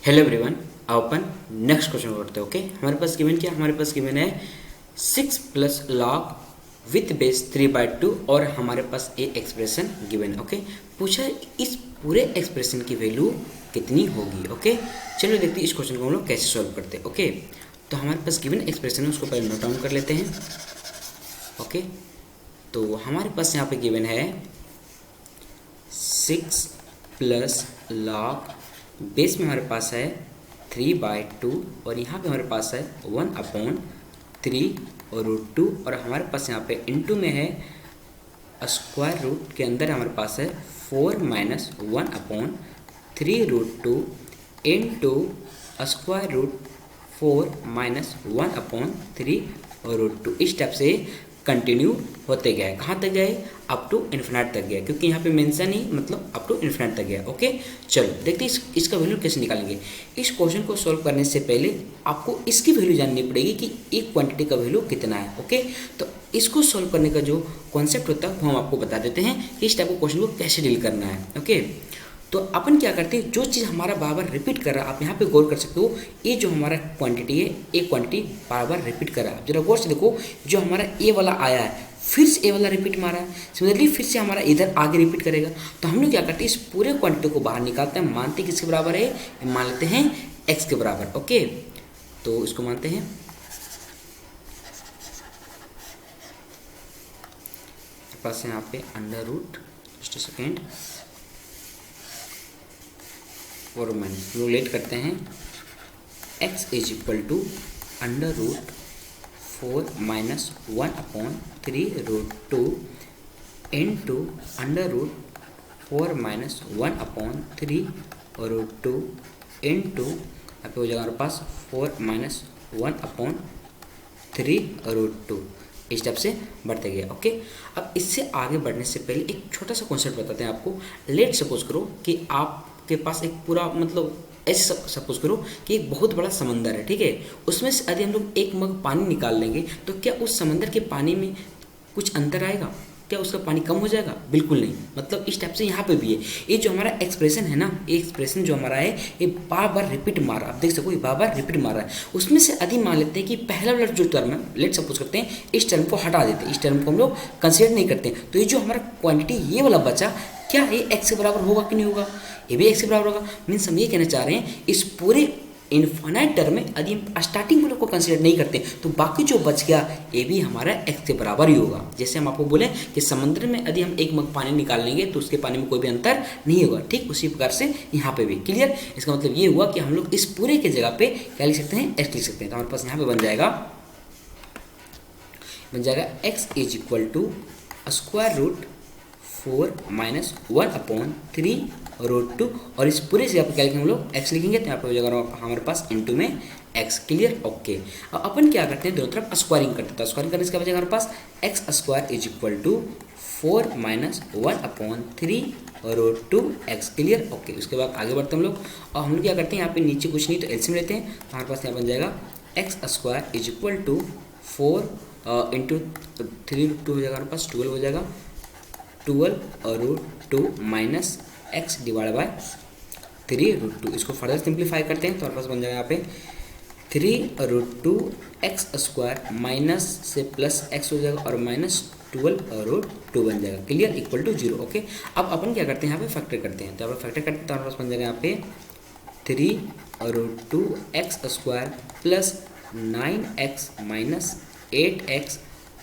Hello everyone. अपन next question करते हैं। ओके, हमारे पास गिवन क्या, हमारे पास गिवन है 6 प्लस लॉग विथ बेस 3/2 और हमारे पास ये एक्सप्रेशन गिवन है। ओके, पूछा इस पूरे एक्सप्रेशन की वैल्यू कितनी होगी। ओके, चलो देखते हैं इस क्वेश्चन को हम लोग कैसे सॉल्व करते हैं। ओके, तो हमारे पास गिवन एक्सप्रेशन है, उसको पहले नोट डाउन कर लेते हैं। ओके, तो हमारे पास यहाँ पे गिवन है 6 प्लस लॉग बेस में हमारे पास है 3/2 और यहाँ पे हमारे पास है 1/3 और √2 और हमारे पास यहाँ पे इनटू में है स्क्वायर रूट के अंदर हमारे पास है 4 - 1/3 √2 इनटू स्क्वायर रूट 4 - 1/3 और √2। इस टाइप से कंटिन्यू होते गया है। कहाँ तक गए? अप टू इन्फिनाइट तक गया, क्योंकि यहाँ पे मेंशन ही मतलब अप टू इन्फिनाइट तक गया। ओके, चलो देखते हैं इसका वैल्यू कैसे निकालेंगे। इस क्वेश्चन को सॉल्व करने से पहले आपको इसकी वैल्यू जाननी पड़ेगी कि एक क्वांटिटी का वैल्यू कितना है। ओके, तो इसको सॉल्व करने का जो कॉन्सेप्ट होता है वो हम आपको बता देते हैं कि इस टाइप के क्वेश्चन को कैसे डील करना है। ओके, तो अपन क्या करते हैं, जो चीज़ हमारा बार बार रिपीट कर रहा है, आप यहाँ पे गौर कर सकते हो, ये जो हमारा क्वांटिटी है, एक क्वांटिटी बार बार रिपीट कर रहा है। जरा गौर से देखो, जो हमारा ए वाला आया है फिर से ए वाला रिपीट मारा है, सिमिलरली फिर से हमारा इधर आगे रिपीट करेगा। तो हम लोग क्या करते हैं, इस पूरे क्वांटिटी को बाहर निकालते हैं, मानते हैं किसके बराबर है, मान लेते हैं एक्स के बराबर। ओके, तो इसको मानते हैं पास है यहाँ पे अंडर रूट, जस्ट सेकेंड, और माइनस लोग लेट करते हैं x is equal to under root 4 - 1/3 √2 into under root 4 - 1/3 और √2 इनटू यहाँ पे हो जाएगा हमारे पास 4 - 1/3 और √2। इस टाइप से बढ़ते गया। ओके, अब इससे आगे बढ़ने से पहले एक छोटा सा कॉन्सेप्ट बताते हैं आपको। लेट सपोज करो कि आपके पास एक पूरा मतलब ऐसे सपोज करो कि एक बहुत बड़ा समंदर है, ठीक है। उसमें से यदि हम लोग एक मग पानी निकाल लेंगे तो क्या उस समंदर के पानी में कुछ अंतर आएगा? क्या उसका पानी कम हो जाएगा? बिल्कुल नहीं। मतलब इस टाइप से यहाँ पे भी है। ये जो हमारा एक्सप्रेशन है ना, ये एक्सप्रेशन जो हमारा है ये बार बार रिपीट मार रहा है। आप देख सको ये बार बार रिपीट मार रहा है। उसमें से यदि मान लेते हैं कि पहला वाला जो टर्म है, लेट सपोज करते हैं इस टर्म को हटा देते हैं, इस टर्म को हम लोग कंसिडर नहीं करते हैं, तो ये जो हमारा क्वांटिटी ये वाला बचा, क्या ये एक्स के बराबर होगा कि नहीं होगा? ये भी एक्स के बराबर होगा। मीन्स हम ये कहना चाह रहे हैं इस पूरे इनफाइनाइट टर्म में यदि हम स्टार्टिंग वालों को कंसीडर नहीं करते तो बाकी जो बच गया ये भी हमारा एक्स के बराबर ही होगा। जैसे हम आपको बोले कि समुद्र में यदि हम एक मग पानी निकाल लेंगे तो उसके पानी में कोई भी अंतर नहीं होगा, ठीक उसी प्रकार से यहाँ पे भी। क्लियर? इसका मतलब ये हुआ कि हम लोग इस पूरे के जगह पे क्या लिख सकते हैं, एक्स लिख सकते हैं। तो हमारे पास यहाँ पे बन जाएगा x is equal to square root 4 - 1/3 √2 और इस पूरे से क्या लिखेंगे हम लोग, एक्स लिखेंगे तो यहाँ पे हो जाएगा हमारे पास इनटू में एक्स। क्लियर? ओके, अब अपन क्या करते हैं, दोनों तरफ स्क्वायरिंग करते हैं। तो स्क्वायरिंग करने से क्या बचेगा हमारे पास, x square is equal to 4 - 1/3 √2 x. Clear? Okay, उसके बाद आगे बढ़ते हम लोग और हम लोग क्या करते हैं, यहाँ पे नीचे कुछ नहीं तो एलसीएम लेते हैं। तो हमारे पास यहाँ बन जाएगा x square is equal to 4 into 3 √2 हो जाएगा हमारे पास 12 हो जाएगा, 12 और √2 माइनस एक्स डिवाइड बाय 3 √2। इसको फर्दर सिंप्लीफाई करते हैं तो हमारे पास बन जाएगा यहाँ पे 3 √2 एक्स स्क्वायर माइनस से प्लस एक्स हो जाएगा और माइनस 12 √2 बन जाएगा। क्लियर? Equal to 0। ओके, अब अपन क्या करते हैं, यहाँ पे फैक्टर करते हैं। तो यहाँ पे फैक्टर करते हैं तो हमारे पास बन जाएगा यहाँ पे 3 √2 x square plus 9x minus 8x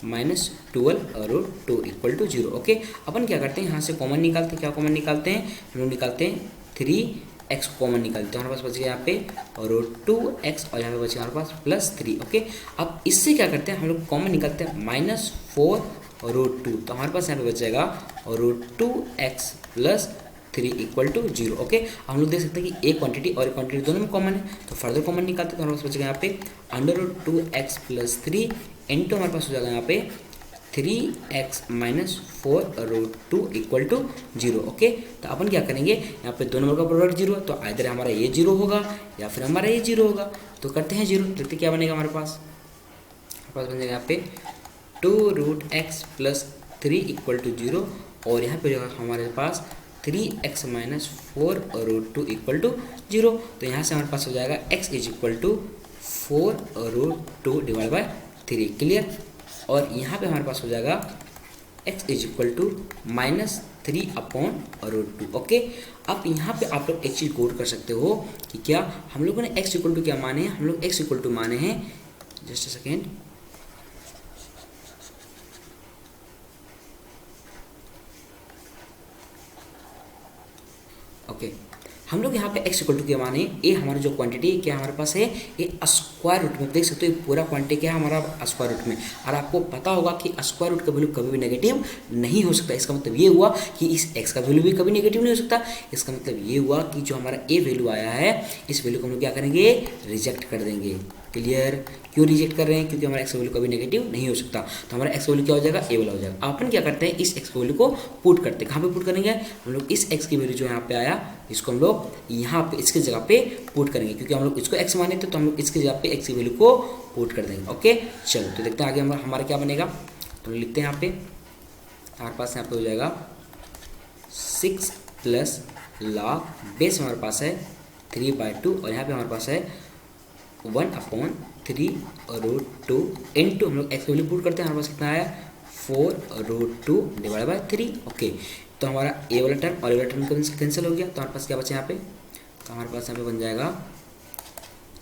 minus 12 और √2 इक्वल टू 0। ओके, अपन क्या करते हैं, यहाँ से कॉमन निकालते हैं। क्या कॉमन निकालते हैं, हम लोग निकालते हैं 3x कॉमन निकालते हैं। तो हमारे पास बच गया यहाँ पे और √2x और यहाँ पे बच गया हमारे पास प्लस 3। ओके, अब इससे क्या करते हैं, हम लोग कॉमन निकालते हैं -4 और √2। तो हमारे पास यहाँ पे बच जाएगा और √2x plus 3 equal to 0। Okay, हम लोग देख सकते हैं कि एक क्वांटिटी और एक क्वांटिटी दोनों में कॉमन है, तो फर्दर कॉमन निकालते हैं। तो हमारे पास बचेगा यहाँ पे √2x प्लस 3 इंटू हमारे पास हो जाएगा यहाँ पे 3x minus 4 √2 equal to 0। Okay, तो अपन क्या करेंगे, यहाँ पे दोनों का प्रोडक्ट 0 है तो आइदर हमारा ये 0 होगा या फिर हमारा ये 0 होगा। तो करते हैं 0, देखते क्या बनेगा हमारे पास बन जाएगा यहाँ पे 2 √x प्लस 3 इक्वल टू 0 और यहाँ पे जो हमारे पास 3x माइनस 4√2 इक्वल टू 0। तो यहाँ से हमारे पास हो जाएगा x is equal to 4√2 divide by 3, clear. और यहाँ पे हमारे पास हो जाएगा x is equal to -3/√2, okay. अब यहाँ पे आप लोग एक चीज़ गौर कर सकते हो कि क्या हम लोगों ने x इक्वल टू क्या माने हैं, हम लोग x इक्वल टू माने हैं, जस्ट अ सेकेंड, ओके। हम लोग यहाँ पे x इक्वल टू क्या माने, ये हमारी जो क्वांटिटी क्या हमारे पास है, ये स्क्वायर रूट में, देख सकते हो पूरा क्वांटिटी क्या है हमारा स्क्वायर रूट में। और आपको पता होगा कि स्क्वायर रूट का वैल्यू कभी भी नेगेटिव नहीं हो सकता। इसका मतलब ये हुआ कि इस x का वैल्यू भी कभी नेगेटिव नहीं हो सकता। इसका मतलब ये हुआ कि जो हमारा a वैल्यू आया है, इस वैल्यू को हम लोग क्या करेंगे, रिजेक्ट कर देंगे, क्लियर। क्यों रिजेक्ट कर रहे हैं, क्योंकि हमारा एक्स वैल्यू कभी नेगेटिव नहीं हो सकता। तो हमारा एक्स वैल्यू क्या हो जाएगा, ए वाला हो जाएगा। अपन क्या करते हैं, इस एक्स वैल्यू को पुट करते हैं, कहाँ पे पुट करेंगे, हम लोग इस एक्स की वैल्यू जो यहाँ पे आया, इसको हम लोग यहाँ पे इसके जगह पे पुट करेंगे, क्योंकि हम लोग इसको एक्स माने थे, तो हम लोग इसके जगह पे एक्स की वैल्यू को पुट कर देंगे, ओके। चलो तो देखते हैं आगे हमारा क्या बनेगा। तो लिखते हैं यहाँ पे, हमारे पास यहाँ पे हो जाएगा 6 प्लस log बेस हमारे पास है 3/2 और यहाँ पे हमारे पास है 1/3√2 इंटू हम लोग एक्स वैल्यू पुट करते हैं, हमारे पास कितना आया 4√2 डिवाइड बाय 3, ओके। तो हमारा ए वाला टर्म और ए वाला टर्म कैंसिल हो गया, तो हमारे पास क्या बचा यहाँ पे, तो हमारे पास यहाँ पे बन जाएगा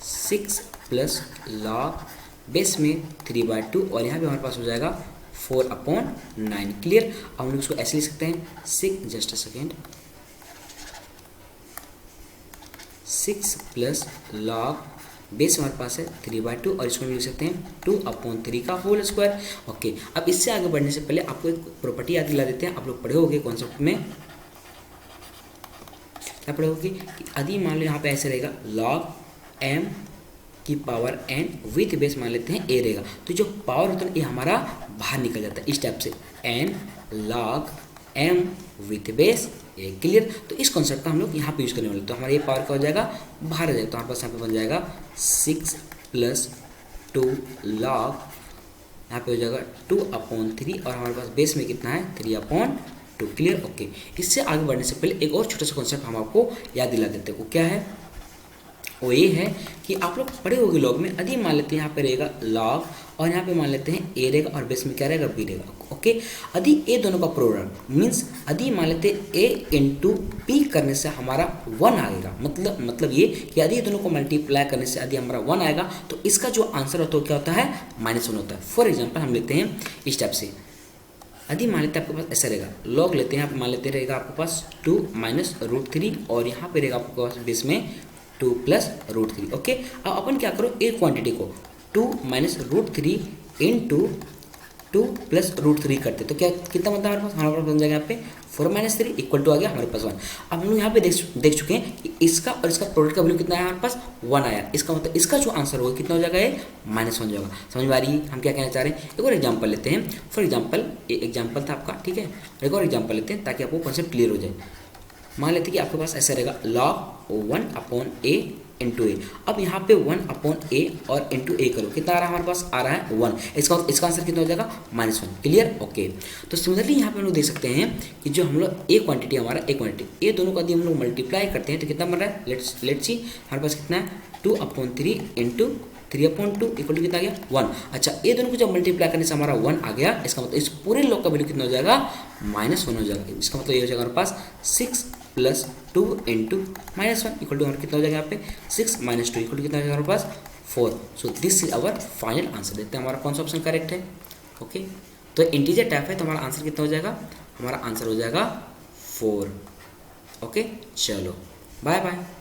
6 प्लस log बेस में 3/2 और यहाँ पे हमारे पास हो जाएगा 4/9, क्लियर। अब हम लोग इसको ऐसे लिख सकते हैं 6, just a second, 6 plus log base हमारे पास है 3/2 और इसको हम लिख सकते हैं 2/3 का होल स्क्वायर, ओके। अब इससे आगे बढ़ने से पहले आपको एक प्रॉपर्टी याद दिला देते हैं। आप लोग पढ़े होंगे कॉन्सेप्ट में, क्या पढ़े होंगे कि यदि मान लो यहाँ पे ऐसे रहेगा log m की पावर n विथ बेस मान लेते हैं a रहेगा, तो जो पावर होता है ये हमारा बाहर निकल जाता है इस टाइप से, n log m with base A, clear. तो इस कॉन्सेप्ट का हम लोग यहाँ पे यूज़ करने वाले, तो हमारा ये पावर का हो जाएगा बाहर आ जाएगा, तो हमारे पास यहाँ पे बन जाएगा 6 प्लस 2 log, यहाँ पे हो जाएगा 2/3 और हमारे पास बेस में कितना है 3/2, क्लियर, ओके। इससे आगे बढ़ने से पहले एक और छोटा सा कॉन्सेप्ट हम आपको याद दिला देते हैं, वो क्या है, वो ये है कि आप लोग पढ़े होंगे लॉग में, यदि मान लेते हैं यहाँ पे रहेगा log और यहाँ पे मान लेते हैं a रहेगा और बेस में क्या रहेगा b रहेगा, ओके। यदि ये दोनों का प्रोडक्ट मीन्स यदि मान लेते हैं a इंटू b करने से हमारा 1 आएगा, मतलब ये कि यदि ये दोनों को मल्टीप्लाई करने से यदि हमारा 1 आएगा, तो इसका जो आंसर होता है क्या होता है -1 होता है। फॉर एग्जाम्पल हम लेते हैं इस टाइप से, यदि मान लेते हैं आपके पास ऐसा रहेगा, लॉग लेते हैं, यहाँ पे मान लेते रहेगा आपके पास 2 - √3 और यहाँ पे रहेगा आपके पास बेस में 2 प्लस √3, ओके। अब अपन क्या करो, एक क्वांटिटी को 2 - √3 इंटू 2 प्लस √3 करते, तो क्या कितना बनता है हमारे पास बन जाएगा यहाँ पे 4 - 3 इक्वल टू आ गया हमारे पास 1। अब हम लोग यहाँ पे देख चुके हैं कि इसका और इसका प्रोडक्ट का वैल्यू कितना है हमारे पास 1 आया, इसका मतलब इसका जो आंसर होगा कितना हो जाएगा, ये -1 हो जाएगा। समझ में आ रही है हम क्या कहना चाह रहे हैं। एक और एग्जाम्पल लेते हैं, फॉर एग्जाम्पल एग्जाम्पल था आपका, ठीक है, एक और एग्जाम्पल लेते हैं ताकि आपको कॉन्सेप्ट क्लियर हो जाए। मान लेते हैं कि आपके पास ऐसा रहेगा log 1/a इंटू ए। अब यहाँ पे 1/a और इंटू ए करो, कितना आ रहा है हमारे पास, आ रहा है 1, इसका आंसर कितना हो जाएगा -1, क्लियर, ओके। तो सिमिलरली यहाँ पे हम लोग देख सकते हैं कि जो हम लोग ए क्वांटिटी हमारा ए क्वांटिटी ये दोनों का यदि हम लोग मल्टीप्लाई करते हैं तो कितना बन रहा है, लेट्स सी हमारे पास कितना है 2/3 इंटू 3/2 इक्वल टू कितना आ गया 1। अच्छा, ये दोनों को जब मल्टीप्लाई करने से हमारा 1 आ गया, इसका मतलब इस पूरे लॉग का वैल्यू कितना हो जाएगा -1 हो जाएगा। इसका मतलब ये हो जाएगा हमारे पास 6 प्लस 2 इंटू -1 इक्वल टू हमारा कितना हो जाएगा यहाँ पे 6 - 2 इक्वल टू कितना हो जाएगा हमारे पास 4। So this is our final answer. देखते हैं हमारा कौन सा ऑप्शन करेक्ट है, ओके। तो इंटीजर टाइप है तो हमारा आंसर कितना हो जाएगा, हमारा आंसर हो जाएगा 4, ओके। चलो बाय बाय।